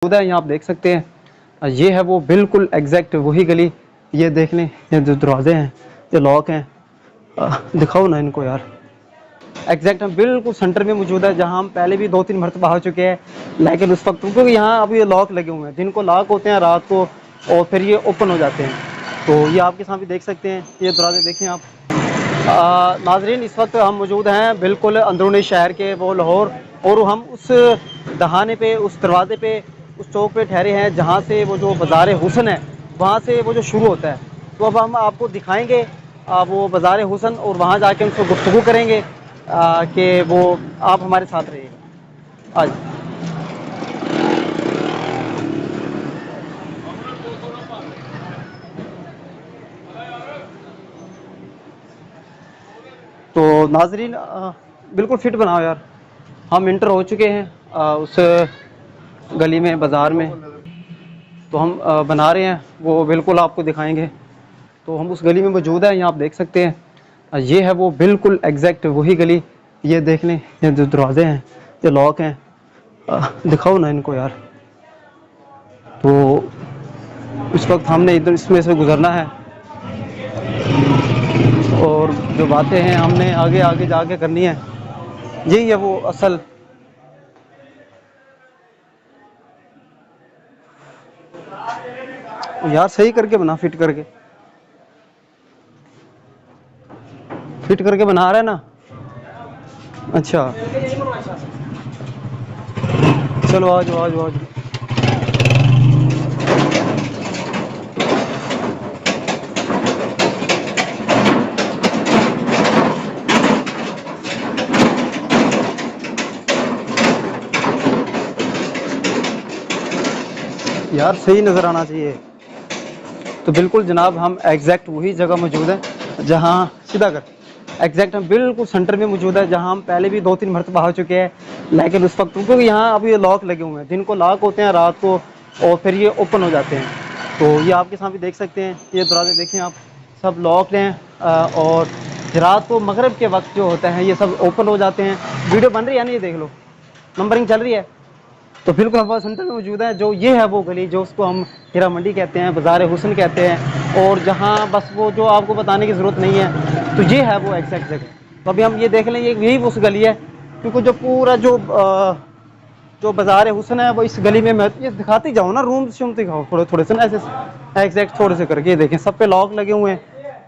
मौजूद है। यहाँ आप देख सकते हैं, ये है वो बिल्कुल एग्जैक्ट वही गली। ये देख लें, ये जो दरवाजे हैं, ये लॉक हैं। दिखाओ ना इनको यार। एग्जैक्ट हम बिल्कुल सेंटर में मौजूद है, जहाँ हम पहले भी 2-3 मरतबा आ चुके हैं, लेकिन उस वक्त क्योंकि यहाँ अब ये लॉक लगे हुए हैं, दिन को लॉक होते हैं, रात को और फिर ये ओपन हो जाते हैं। तो ये आपके सामने देख सकते हैं, ये दरवाजे देखें आप। नाजरीन, इस वक्त हम मौजूद हैं बिल्कुल अंदरूनी शहर के वो लाहौर, और हम उस दहाने पे, उस दरवाजे पे, उस चौक पे ठहरे हैं जहाँ से वो जो बाज़ार हुसन है, वहाँ से वो जो शुरू होता है। तो अब हम आपको दिखाएंगे वो बाज़ार हुसन, और वहाँ जाके उनसे गुफ्तगू करेंगे कि वो आप हमारे साथ रहिएगा आज। तो नाजरीन, बिल्कुल फिट बनाओ यार। हम इंटर हो चुके हैं उस गली में, बाज़ार में। तो हम बना रहे हैं, वो बिल्कुल आपको दिखाएंगे। तो हम उस गली में मौजूद हैं, यहाँ आप देख सकते हैं, ये है वो बिल्कुल एग्जैक्ट वही गली। ये देख लें, ये जो दरवाजे हैं, ये लॉक हैं। दिखाओ ना इनको यार। तो इस वक्त हमने इधर इसमें से गुजरना है, और जो बातें हैं हमने आगे आगे जाके करनी है। यही है वो असल। यार सही करके बना, फिट करके बना रहा है ना। अच्छा, चलो आ जाओ आ जाओ आ जाओ। यार सही नज़र आना चाहिए। तो बिल्कुल जनाब, हम एग्जैक्ट वही जगह मौजूद है जहाँ, सीधा कर, एग्जैक्ट हम बिल्कुल सेंटर में मौजूद है, जहाँ हम पहले भी 2-3 मरतबा आ चुके हैं, लेकिन उस वक्त क्योंकि यहाँ अब ये लॉक लगे हुए हैं, दिन को लॉक होते हैं, रात को और फिर ये ओपन हो जाते हैं। तो ये आपके सामने देख सकते हैं, ये दरवाजे देखें आप, सब लॉक हैं। और रात को मगरिब के वक्त जो होता है, ये सब ओपन हो जाते हैं। वीडियो बन रही है ना, ये देख लो, नंबरिंग चल रही है। तो बिल्कुल हमारे सेंटर में मौजूद है, जो ये है वो गली, जो उसको हम हीरा मंडी कहते हैं, बाज़ार हुसन कहते हैं, और जहाँ बस वो जो आपको बताने की ज़रूरत नहीं है। तो ये है वो एग्जैक्ट जगह। तो अभी हम ये देख लें, ये यही उस गली है, क्योंकि जो पूरा जो बाज़ार हुसन है वो इस गली में। मैं ये दिखाते जाओ ना, रूम शूम दिखाओ थोड़े थोड़े से ना, ऐसे एग्जैक्ट थोड़े से करके। ये देखें, सब पे लॉक लगे हुए हैं,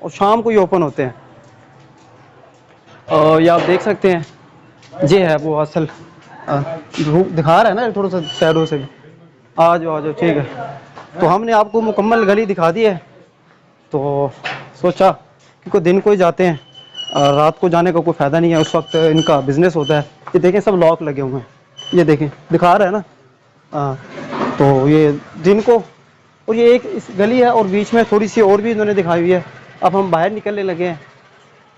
और शाम को ही ओपन होते हैं। और ये आप देख सकते हैं, ये है वो असल। रूम दिखा रहा है ना थोड़ा सा शैडो से भी। आ जाओ, ठीक है। तो हमने आपको मुकम्मल गली दिखा दी है। तो सोचा, क्योंकि दिन को ही जाते हैं, रात को जाने का कोई फ़ायदा नहीं है, उस वक्त इनका बिजनेस होता है। ये देखें, सब लॉक लगे हुए हैं, ये देखें, दिखा रहा है ना। तो ये दिन को, और ये एक इस गली है, और बीच में थोड़ी सी और भी इन्होंने दिखाई हुई है। अब हम बाहर निकलने लगे हैं,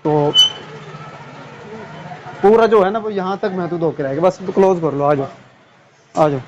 तो पूरा जो है ना वो यहाँ तक महदूद होकर रहेगा। बस क्लोज कर लो, आ जाओ आ जाओ।